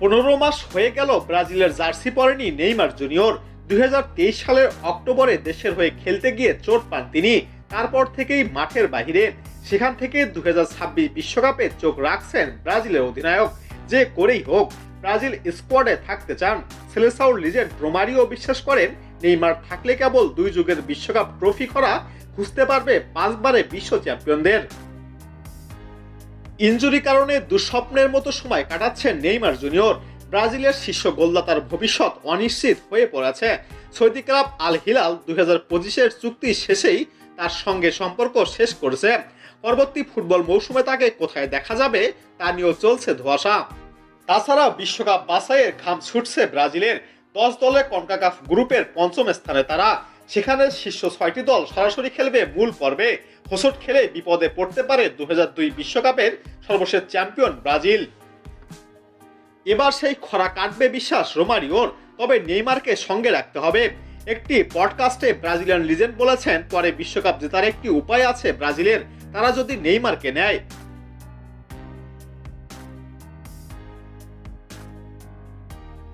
15 মাস হয়ে গেল ব্রাজিলের জার্সি পরেনি নেইমার জুনিয়র। 2023 সালের অক্টোবরে দেশের হয়ে খেলতে গিয়ে চোট পান তিনি। তারপর থেকেই মাঠের বাহিরে। সেখান থেকে 2026 বিশ্বকাপে চোখ রাখছেন ব্রাজিলের অধিনায়ক। যে করেই হোক ব্রাজিল স্কোয়াডে থাকতে চান। সেলেসাওর লিজেন্ড রোমারিও বিশ্বাস করেন, নেইমার থাকলে কেবল 2 যুগের বিশ্বকাপ ট্রফি করা খুঁজতে পারবে 5 বারে বিশ্ব চ্যাম্পিয়নদের। ইনজুরি কারণে দুঃস্বপ্নের মতো সময় কাটাচ্ছেন নেইমার জুনিয়র। ব্রাজিলের শীর্ষ গোলদাতার ভবিষ্যৎ অনিশ্চিত হয়ে পড়েছে। সৌদি ক্লাব আল হিলাল 2025-এর চুক্তি শেষেই তার সঙ্গে সম্পর্ক শেষ করেছে। পরবর্তী ফুটবল মৌসুমে তাকে কোথায় দেখা যাবে তা নিয়েও চলছে ধোঁয়াশা। তাছাড়া বিশ্বকাপ বাছাইয়ের ঘাম ছুটছে ব্রাজিলের। 10 দলে কনকাকাফ গ্রুপের 5ম স্থানে তারা। সেখানে শীর্ষ 6টি দল সরাসরি খেলবে মূল পর্বে। হোঁচট খেলে বিপদে পড়তে পারে 2002 বিশ্বকাপের সর্বশেষ চ্যাম্পিয়ন ব্রাজিল। এবার সেই খরা কাটবে বিশ্বাস রোমারিওর। তবে নেইমারকে সঙ্গে রাখতে হবে। একটি পডকাস্টে ব্রাজিলিয়ান লিজেন্ড বলেছেন, পরে বিশ্বকাপ জেতার একটি উপায় আছে ব্রাজিলের, তারা যদি নেইমারকে নেয়।